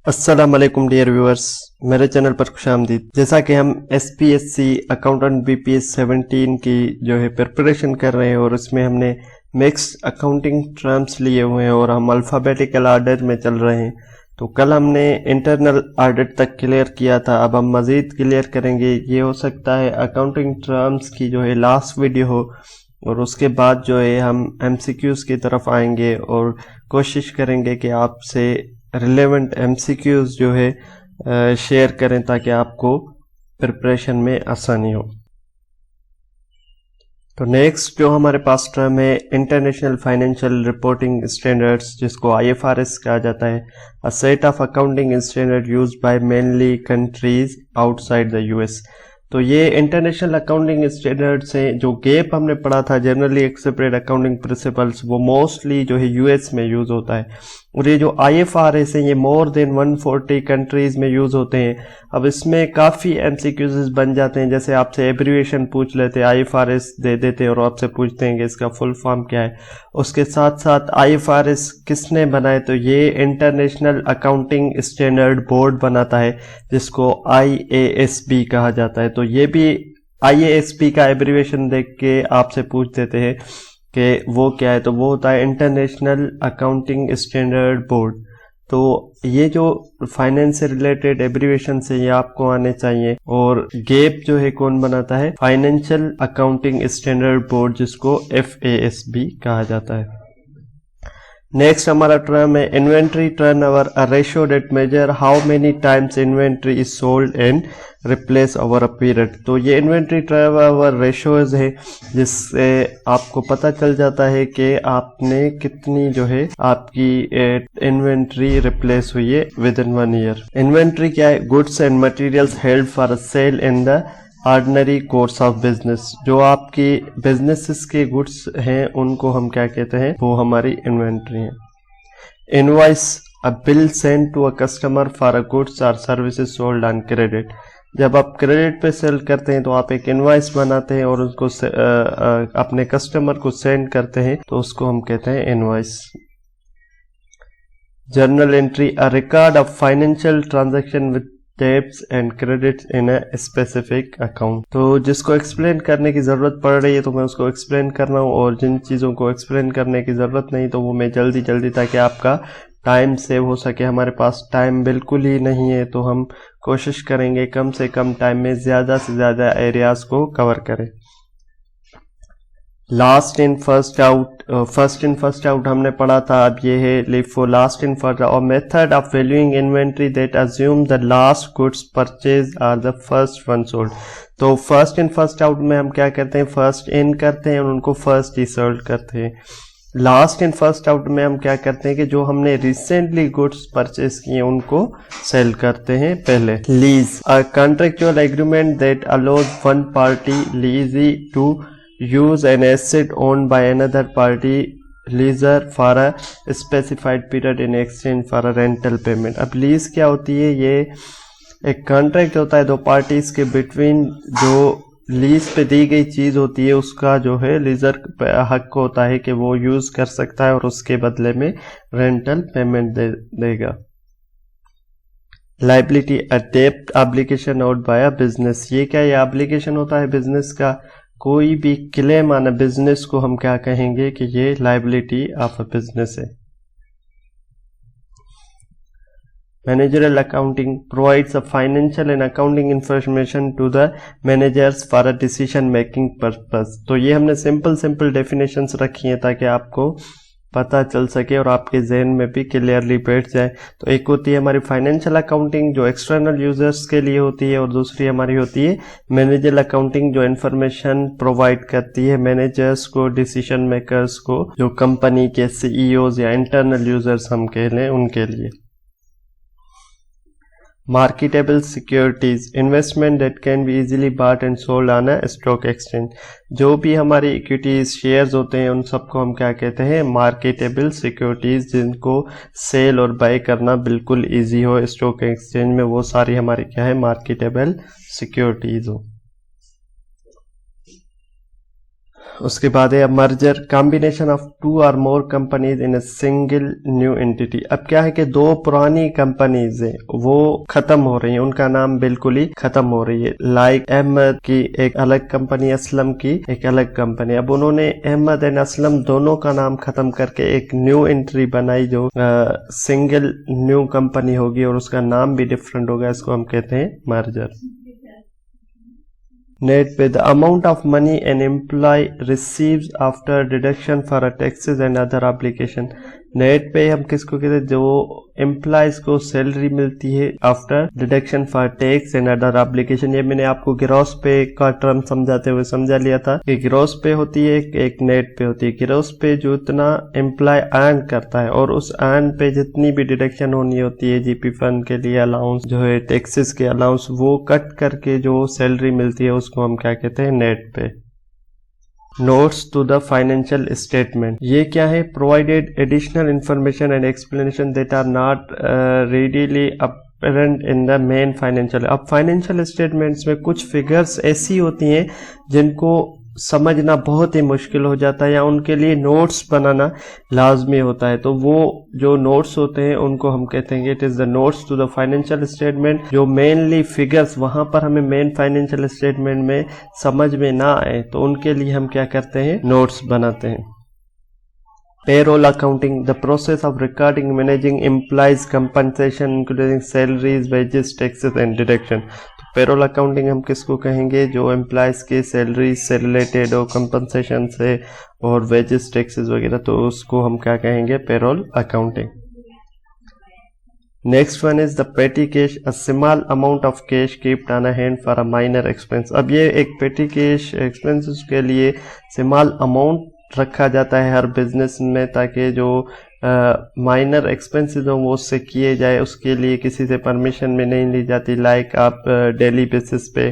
अस्सलाम वालेकुम dear viewers, मेरे चैनल पर खुशामदीद। जैसा कि हम SPSC अकाउंटेंट BPS 17 की जो है प्रिपरेशन कर रहे हैं और इसमें हमने मिक्स्ड अकाउंटिंग टर्म्स लिए हुए हैं और हम अल्फ़ाबेटिकल आर्डर में चल रहे हैं। तो कल हमने इंटरनल ऑडिट तक क्लियर किया था, अब हम मज़ीद क्लियर करेंगे। ये हो सकता है अकाउंटिंग टर्म्स की जो है लास्ट वीडियो हो और उसके बाद जो है हम MCQs की तरफ आएंगे और कोशिश करेंगे कि आपसे रिलेवेंट MCQs जो है शेयर करें ताकि आपको प्रिपरेशन में आसानी हो। तो नेक्स्ट जो हमारे पास टर्म है इंटरनेशनल फाइनेंशियल रिपोर्टिंग स्टैंडर्ड्स, जिसको IFRS कहा जाता है। A set of accounting standard used by mainly countries outside the US। तो ये इंटरनेशनल अकाउंटिंग स्टैंडर्ड से जो गैप हमने पढ़ा था, जनरली एक्सेप्टेड अकाउंटिंग प्रिंसिपल्स, वो मोस्टली जो है US में यूज होता है। और ये जो IFRS है ये मोर देन 140 कंट्रीज में यूज होते हैं। अब इसमें काफ़ी MCQs बन जाते हैं, जैसे आपसे एब्रीविएशन पूछ लेते हैं, IFRS दे देते हैं और आपसे पूछते हैं कि इसका फुल फॉर्म क्या है। उसके साथ साथ IFRS किसने बनाए, तो ये इंटरनेशनल अकाउंटिंग स्टैंडर्ड बोर्ड बनाता है, जिसको IASB कहा जाता है। तो ये भी IASB का एब्रीविएशन देख के आपसे पूछ देते हैं कि वो क्या है, तो वो होता है इंटरनेशनल अकाउंटिंग स्टैंडर्ड बोर्ड। तो ये जो फाइनेंस से रिलेटेड एब्रीविएशन से ये आपको आने चाहिए। और गैप जो है कौन बनाता है, फाइनेंशियल अकाउंटिंग स्टैंडर्ड बोर्ड, जिसको FASB कहा जाता है। नेक्स्ट हमारा टर्म है inventory turnover, a ratio that major how many times inventory is sold and replace over a period. तो ये इन्वेंट्री टर्नओवर रेशियोज है, जिससे आपको पता चल जाता है कि आपने कितनी जो है आपकी इन्वेंट्री रिप्लेस हुई है विद इन 1 ईयर। इन्वेंट्री क्या है, goods and materials held for sale in the ordinary course of business. जो आपकी बिजनेसेस के गुड्स हैं उनको हम क्या कहते हैं, वो हमारी इन्वेंट्री है। Invoice, a bill send to a customer for a goods और सर्विसेज सोल्ड ऑन क्रेडिट। जब आप क्रेडिट पे सेल करते हैं तो आप एक इनवॉइस बनाते हैं और उसको अपने कस्टमर को सेंड करते हैं, तो उसको हम कहते हैं invoice. Journal entry, a record of financial transaction with debts and credits in a specific account. तो जिसको एक्सप्लेन करने की ज़रूरत पड़ रही है तो मैं उसको एक्सप्लेन कर रहा हूँ, और जिन चीज़ों को एक्सप्लेन करने की ज़रूरत नहीं तो वो मैं जल्दी ताकि आपका टाइम सेव हो सके। हमारे पास टाइम बिल्कुल ही नहीं है, तो हम कोशिश करेंगे कम से कम टाइम में ज़्यादा से ज़्यादा एरियाज़ को कवर करें। Last in first out, first in first out हमने पढ़ा था, अब ये है LIFO last in first out. और method of valuing inventory that assume the last goods purchase are the first one sold. तो फर्स्ट इन फर्स्ट आउट में हम क्या करते हैं, फर्स्ट इन करते हैं और उनको फर्स्ट ही सोल्ड करते हैं। लास्ट इन फर्स्ट आउट में हम क्या करते हैं कि जो हमने रिसेंटली गुड्स परचेज किए उनको सेल करते हैं पहले। Lease, a contractual agreement that allows one party lessee to use an asset owned by another party leaser for a specified period in exchange for a rental payment। अब lease क्या होती है, ये एक कॉन्ट्रैक्ट होता है दो पार्टीज के बिटवीन, जो लीज पे दी गई चीज होती है उसका जो है लीजर हक होता है कि वो यूज कर सकता है और उसके बदले में रेंटल पेमेंट देगा। लाइबिलिटी, अ डेब्ट obligation out by a business. ये क्या, ये ऑब्लिगेशन होता है बिजनेस का, कोई भी क्लेम आना बिजनेस को हम क्या कहेंगे कि ये लाइबिलिटी ऑफ अ बिजनेस है। Managerial accounting provides a financial and accounting information to the managers for a decision making purpose. तो ये हमने सिंपल डेफिनेशंस रखी हैं ताकि आपको पता चल सके और आपके जहन में भी क्लियरली बैठ जाए। तो एक होती है हमारी फाइनेंशियल अकाउंटिंग जो एक्सटर्नल यूजर्स के लिए होती है, और दूसरी हमारी होती है मैनेजरियल अकाउंटिंग जो इंफॉर्मेशन प्रोवाइड करती है मैनेजर्स को, डिसीजन मेकर्स को, जो कंपनी के CEOs या इंटरनल यूजर्स हम कह लें उनके लिए। Marketable securities, investment that can be easily bought and sold on a stock exchange. जो भी हमारी इक्विटीज शेयर्स होते हैं उन सबको हम क्या कहते हैं, मार्केटेबल सिक्योरिटीज, जिनको सेल और बाय करना बिल्कुल इजी हो स्टॉक एक्सचेंज में, वो सारी हमारी क्या है, मार्केटेबल सिक्योरिटीज हो। उसके बाद है मर्जर, कॉम्बिनेशन ऑफ टू और मोर companies in a single new entity. अब क्या है कि दो पुरानी कंपनीज है वो खत्म हो रही है, उनका नाम बिल्कुल ही खत्म हो रही है। लाइक अहमद की एक अलग कंपनी, असलम की एक अलग कंपनी। अब उन्होंने अहमद एंड असलम दोनों का नाम खत्म करके एक न्यू एंट्री बनाई जो सिंगल न्यू कंपनी होगी और उसका नाम भी डिफरेंट होगा, इसको हम कहते हैं merger. Net pay, the amount of money an employee receives after deduction for taxes and other obligation। Net पे हम किसको कहते हैं, जो एम्प्लॉयज को सैलरी मिलती है after deduction for tax and other obligation. ये मैंने आपको ग्रॉस पे का टर्म समझाते हुए समझा लिया था कि ग्रॉस पे होती है एक नेट पे होती है। ग्रॉस पे जो इतना एम्प्लॉय अर्न करता है और उस अर्न पे जितनी भी डिडक्शन होनी होती है जीपी फंड के लिए अलाउंस जो है, टैक्सेस के अलाउंस, वो कट करके जो सैलरी मिलती है उसको हम क्या कहते हैं, net pay. Notes to the financial statement, ये क्या है, provided additional information and explanation that are not readily apparent in the main financial. अब फाइनेंशियल स्टेटमेंट्स में कुछ फिगर्स ऐसी होती हैं जिनको समझना बहुत ही मुश्किल हो जाता है या उनके लिए नोट्स बनाना लाजमी होता है। तो वो जो नोट्स होते हैं उनको हम कहते हैं it is the notes to the financial statement. जो मेनली फिगर्स वहां पर हमें मेन फाइनेंशियल स्टेटमेंट में समझ में ना आए तो उनके लिए हम क्या करते हैं, नोट्स बनाते हैं। Payroll accounting, the process of recording, managing employees compensation including salaries, wages, taxes and deduction। तो पेरोल अकाउंटिंग हम किसको कहेंगे, जो एम्प्लॉयज के सैलरी से रिलेटेड हो, कंपनसेशन से और वेजेस, टैक्सेस वगैरह, तो उसको हम क्या कहेंगे, payroll accounting. Next one is the पेटी cash, a small amount of cash keeped on a hand for a minor expense. अब ये एक पेटी कैश एक्सपेंसेस के लिए स्मॉल अमाउंट रखा जाता है हर बिजनेस में ताकि जो माइनर एक्सपेंसेस हो वो उससे किए जाए, उसके लिए किसी से परमिशन में नहीं ली जाती। लाइक आप डेली बेसिस पे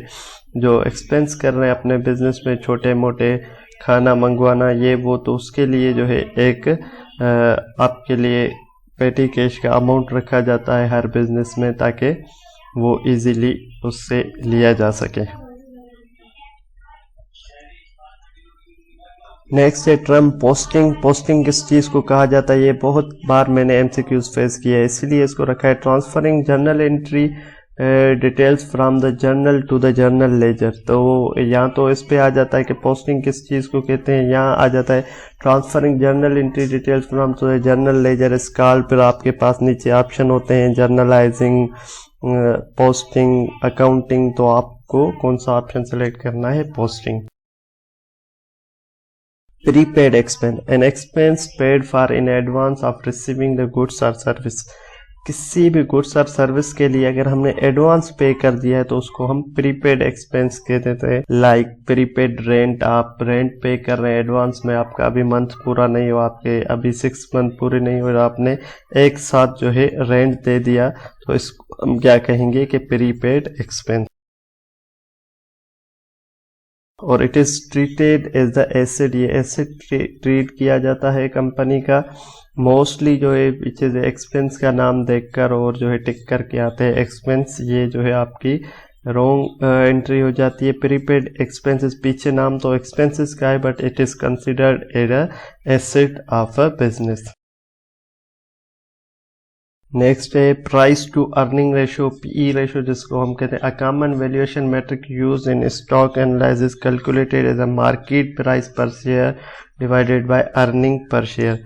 जो एक्सपेंस कर रहे हैं अपने बिजनेस में, छोटे मोटे खाना मंगवाना ये वो, तो उसके लिए जो है एक आपके लिए पेटी कैश का अमाउंट रखा जाता है हर बिजनेस में ताकि वो इजीली उससे लिया जा सके। नेक्स्ट है टर्म पोस्टिंग। पोस्टिंग किस चीज़ को कहा जाता है, ये बहुत बार मैंने एमसीक्यूज फेस किया है इसलिए इसको रखा है। Transferring journal entry details from the journal to the journal ledger. तो यहाँ तो इस पे आ जाता है कि पोस्टिंग किस चीज़ को कहते हैं, यहाँ आ जाता है transferring journal entry details from to the journal ledger is called. फिर आपके पास नीचे ऑप्शन होते हैं जर्नलाइजिंग, पोस्टिंग, अकाउंटिंग, तो आपको कौन सा ऑप्शन सेलेक्ट करना है, posting. Prepaid expense, an expense paid for in advance of receiving the goods or service। किसी भी गुड्स और सर्विस के लिए अगर हमने एडवांस पे कर दिया है तो उसको हम प्रीपेड एक्सपेंस कह देते हैं। लाइक प्रीपेड रेंट, आप रेंट पे कर रहे हैं एडवांस में, आपका अभी मंथ पूरा नहीं हुआ, आपके अभी 6 मंथ पूरे नहीं हुए, आपने एक साथ जो है रेंट दे दिया, तो इसको हम क्या कहेंगे कि प्रीपेड एक्सपेंस। और it is treated as the asset, ये एसेट ट्रीट किया जाता है कंपनी का। मोस्टली जो है पीछे से एक्सपेंस का नाम देखकर और जो है टिक करके आते हैं एक्सपेंस, ये जो है आपकी रॉन्ग एंट्री हो जाती है। प्रीपेड एक्सपेंसेस, पीछे नाम तो एक्सपेंसेस का है but it is considered as a asset of a business. Next है price to earning ratio, PE ratio जिसको हम कहते हैं। A common valuation metric use in stock analysis calculated as a market price per share divided by earning per share.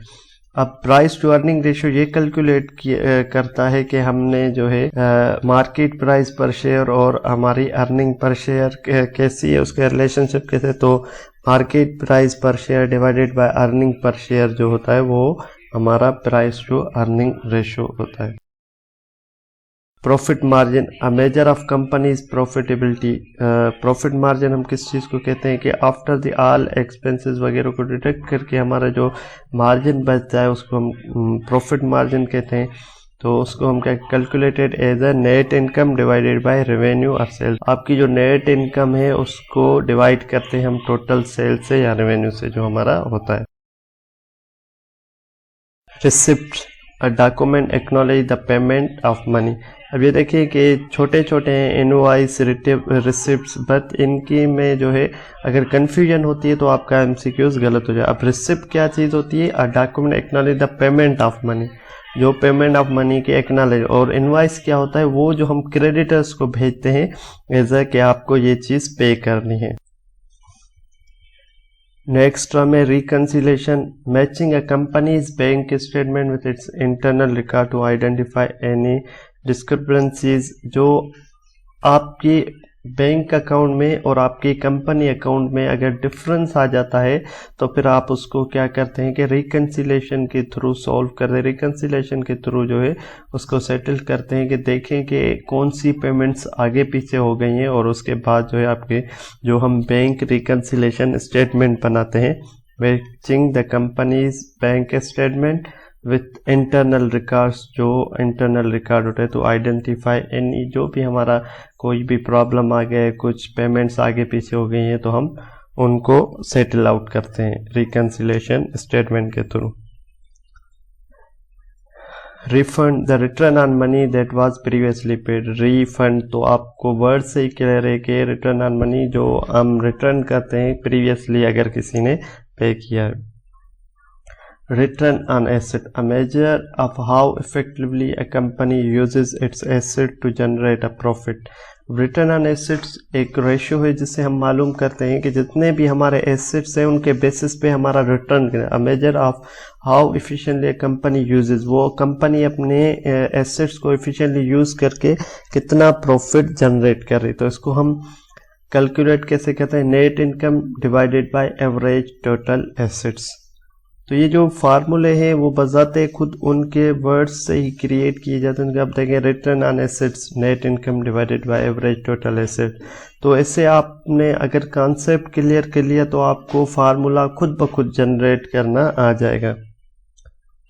अब price to earning ratio ये calculate करता है कि हमने जो है मार्केट प्राइस पर शेयर और हमारी अर्निंग पर शेयर कैसी है, उसके रिलेशनशिप कैसे। तो market price per share divided by earning per share जो होता है वो हमारा प्राइस टू अर्निंग रेशियो होता है। Profit margin, a measure of company's profitability. Profit margin हम किस चीज़ को कहते हैं कि आफ्टर द ऑल एक्सपेंसेस वगैरह को डिडक्ट करके हमारा जो मार्जिन बचता है उसको हम प्रॉफिट मार्जिन कहते हैं। तो उसको हम क्या calculated as a net income divided by revenue और सेल्स। आपकी जो नेट इनकम है उसको डिवाइड करते हैं हम टोटल सेल्स से या रेवेन्यू से जो हमारा होता है। Receipt, document acknowledge the payment of money. अब ये देखिए कि छोटे छोटे हैं इनवॉइस, रिसिप्ट्स, बट इनकी में जो है अगर कन्फ्यूजन होती है तो आपका एमसीक्यूज गलत हो जाए। अब रिसिप्ट क्या चीज़ होती है? Document acknowledge the payment of money, जो पेमेंट ऑफ मनी के एक्नॉलेज। और इनवॉइस क्या होता है? वो जो हम क्रेडिटर्स को भेजते हैं एज ए कि आपको ये चीज़ पे करनी है। नेक्स्ट में reconciliation, matching a company's bank statement with its internal record to identify any discrepancies. जो आपकी बैंक अकाउंट में और आपकी कंपनी अकाउंट में अगर डिफरेंस आ जाता है तो फिर आप उसको क्या करते हैं कि रिकंसिलेशन के थ्रू सॉल्व कर दे। रिकंसिलेशन के थ्रू जो है उसको सेटल करते हैं कि देखें कि कौन सी पेमेंट्स आगे पीछे हो गई हैं, और उसके बाद जो है आपके जो हम बैंक रिकंसिलेशन स्टेटमेंट बनाते हैं, matching the companies bank statement with internal records, जो इंटरनल रिकॉर्ड होते हैं, तो आइडेंटिफाई एनी, जो भी हमारा कोई भी प्रॉब्लम आ गया है, कुछ पेमेंट्स आगे पीछे हो गई हैं, तो हम उनको सेटल आउट करते हैं रिकंसिलेशन स्टेटमेंट के through. Refund, the return on money that was previously paid. Refund तो आपको वर्ड से ही क्लियर है कि रिटर्न ऑन मनी जो हम रिटर्न करते हैं प्रीवियसली अगर किसी ने पे किया है। Return on asset, a measure of how effectively a company uses its asset to generate a profit. Return on assets एक रेशियो है जिससे हम मालूम करते हैं कि जितने भी हमारे एसेट्स हैं उनके बेसिस पे हमारा रिटर्न करें। अ measure of how efficiently company uses, वो कंपनी अपने एसेट्स को एफिशिएंटली यूज करके कितना प्रॉफिट जनरेट कर रही। तो इसको हम कैलकुलेट कैसे करते हैं? Net income divided by average total assets. तो ये जो फार्मूले हैं वो बजाते खुद उनके वर्ड्स से ही क्रिएट किए जाते हैं। आप देखें return on assets net income divided by average total asset. तो ऐसे आपने अगर कॉन्सेप्ट क्लियर कर लिया तो आपको फार्मूला खुद ब खुद जनरेट करना आ जाएगा।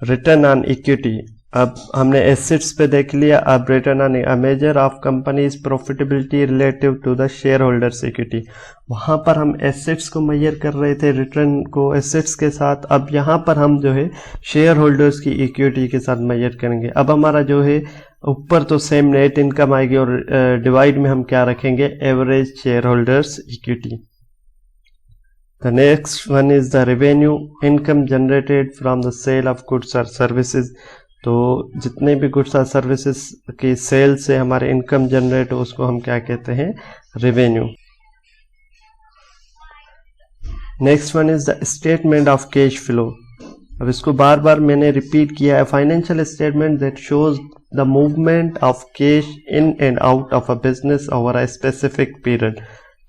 रिटर्न ऑन इक्विटी, अब हमने एसेट्स पे देख लिया। अब return on a measure of company's profitability relative to the shareholders equity, वहां पर हम एसेट्स को मेजर कर रहे थे, रिटर्न को एसेट्स के साथ। अब यहाँ पर हम जो है शेयर होल्डर्स की इक्विटी के साथ मेजर करेंगे। अब हमारा जो है ऊपर तो सेम नेट इनकम आएगी और डिवाइड में हम क्या रखेंगे? Average share holders equity. The next one is the revenue, income generated from the sale of goods or services. तो जितने भी गुड्स और सर्विसेज की सेल से हमारे इनकम जनरेट हो उसको हम क्या कहते हैं? Revenue. Next one is the statement of cash flow. अब इसको बार बार मैंने रिपीट किया है। Financial statement that shows the movement of cash in and out of a business over a specific period,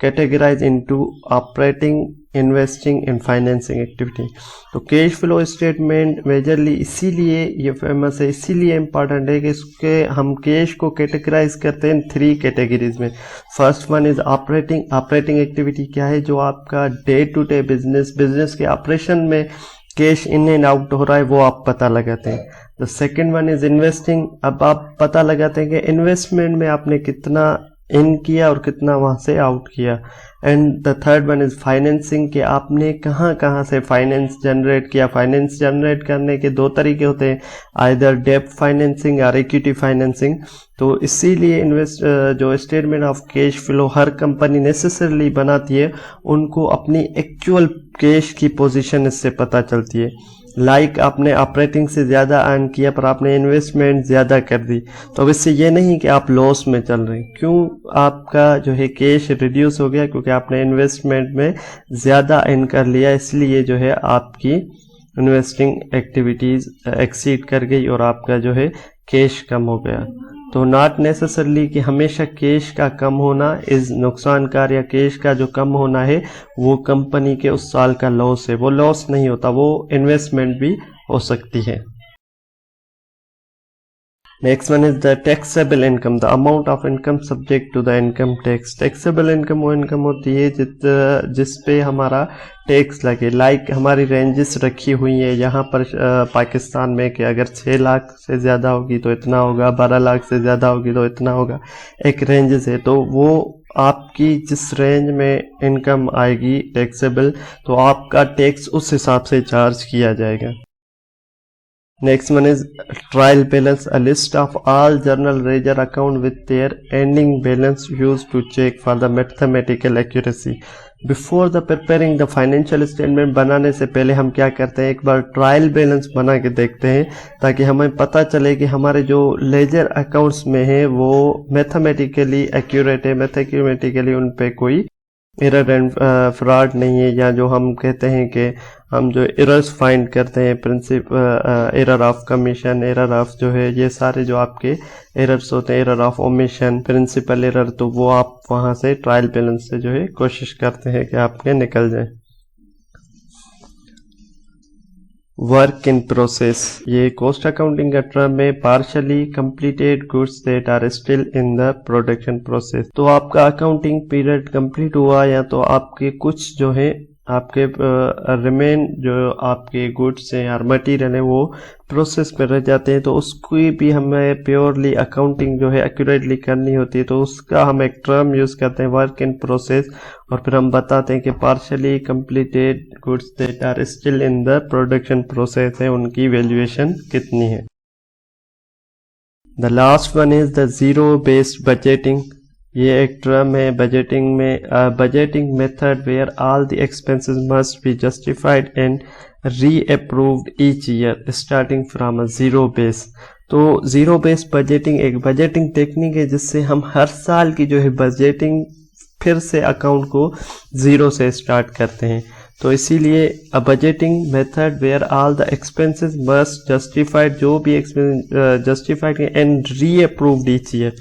categorize into operating, investing and financing activity. तो cash flow statement majorly इसीलिए ये फेमस है, इसीलिए important है कि इसके हम cash को कैटेगराइज करते हैं 3 कैटेगरीज में। First one is operating. Operating activity क्या है? जो आपका डे टू डे बिजनेस के ऑपरेशन में कैश इन एंड आउट हो रहा है वो आप पता लगाते हैं। The second one is investing. अब आप पता लगाते हैं कि इन्वेस्टमेंट में आपने कितना इन किया और कितना वहां से आउट किया। And the third one is financing, कि आपने कहाँ कहाँ से फाइनेंस जनरेट किया। फाइनेंस जनरेट करने के 2 तरीके होते हैं, आइदर डेब्ट फाइनेंसिंग और इक्विटी फाइनेंसिंग। तो इसीलिए जो statement of cash flow her company necessarily बनाती है, उनको अपनी एक्चुअल कैश की पोजीशन इससे पता चलती है। लाइक आपने ऑपरेटिंग से ज़्यादा अर्न किया पर आपने इन्वेस्टमेंट ज़्यादा कर दी, तो अब इससे ये नहीं कि आप लॉस में चल रहे हैं। क्यों? आपका जो है कैश रिड्यूस हो गया क्योंकि आपने इन्वेस्टमेंट में ज़्यादा अर्न कर लिया, इसलिए जो है आपकी इन्वेस्टिंग एक्टिविटीज़ एक्सीड कर गई और आपका जो है कैश कम हो गया। तो नॉट नेसेसरली कि हमेशा कैश का कम होना इज नुकसानकार, या कैश का जो कम होना है वो कंपनी के उस साल का लॉस है, वो लॉस नहीं होता, वो इन्वेस्टमेंट भी हो सकती है। Next one is the taxable income, the amount of income subject to the income tax. Taxable income वो इनकम होती है जिस पे हमारा टैक्स लगे। लाइक हमारी रेंजेस रखी हुई है यहाँ पर पाकिस्तान में कि अगर 6 लाख से ज़्यादा होगी तो इतना होगा, 12 लाख से ज़्यादा होगी तो इतना होगा, एक रेंजेस है। तो वो आपकी जिस रेंज में इनकम आएगी टैक्सेबल, तो आपका टैक्स उस हिसाब से चार्ज किया जाएगा। Next one is trial balance, a list of all journal ledger account with their ending balance used to check for the mathematical accuracy. Before the preparing the financial statement बनाने से पहले हम क्या करते हैं, एक बार ट्रायल बैलेंस बना के देखते हैं ताकि हमें पता चले कि हमारे जो लेजर अकाउंट्स में है वो मैथमेटिकली एक्यूरेट है, मैथमेटिकली उन पे कोई एरर एंड फ्रॉड नहीं है, या जो हम कहते हैं कि हम जो एरर्स फाइंड करते हैं, error of commission, error of जो है ये सारे जो आपके एरर्स होते हैं, error of omission, principle error, तो वो आप वहां से ट्रायल बैलेंस से जो है कोशिश करते हैं कि आपके निकल जाए। वर्क इन प्रोसेस, ये कॉस्ट अकाउंटिंग का टर्म है, partially completed goods that are still in the production process. तो आपका अकाउंटिंग पीरियड कंप्लीट हुआ या तो आपके कुछ जो है आपके रिमेन जो आपके गुड्स हैं और मटेरियल है वो प्रोसेस में रह जाते हैं, तो उसकी भी हमें प्योरली अकाउंटिंग जो है एक्यूरेटली करनी होती है, तो उसका हम एक टर्म यूज करते हैं वर्क इन प्रोसेस, और फिर हम बताते हैं कि partially completed goods that are still in the production process है उनकी वैल्यूएशन कितनी है। The last one is the zero based budgeting, ये एक टर्म है बजटिंग में, budgeting method where all the expenses must be justified and reapproved each year starting from a zero base. तो zero base budgeting एक budgeting technique है जिससे हम हर साल की जो है बजटिंग फिर से अकाउंट को जीरो से स्टार्ट करते हैं। तो इसीलिए a budgeting method where all the expenses must justified, जो भी expense justified and reapproved each year,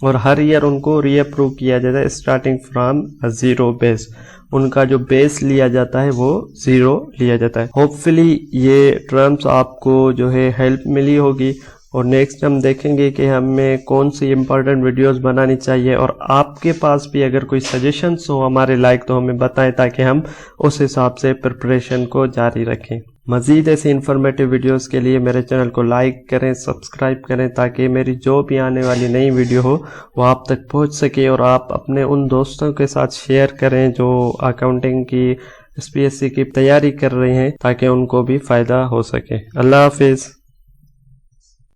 और हर ईयर उनको रीअप्रूव किया जाता है स्टार्टिंग फ्रॉम जीरो बेस, उनका जो बेस लिया जाता है वो जीरो लिया जाता है। होपफुली ये टर्म्स आपको जो है हेल्प मिली होगी, और नेक्स्ट हम देखेंगे कि हमें कौन सी इंपॉर्टेंट वीडियोस बनानी चाहिए, और आपके पास भी अगर कोई सजेशंस हो हमारे लाइक तो हमें बताएं ताकि हम उस हिसाब से प्रिपरेशन को जारी रखें। मज़ीद ऐसे इन्फॉर्मेटिव वीडियोस के लिए मेरे चैनल को लाइक करें, सब्सक्राइब करें, ताकि मेरी जो भी आने वाली नई वीडियो हो वो आप तक पहुंच सके, और आप अपने उन दोस्तों के साथ शेयर करें जो अकाउंटिंग की SPSC की तैयारी कर रहे हैं ताकि उनको भी फ़ायदा हो सके। अल्लाह हाफिज़।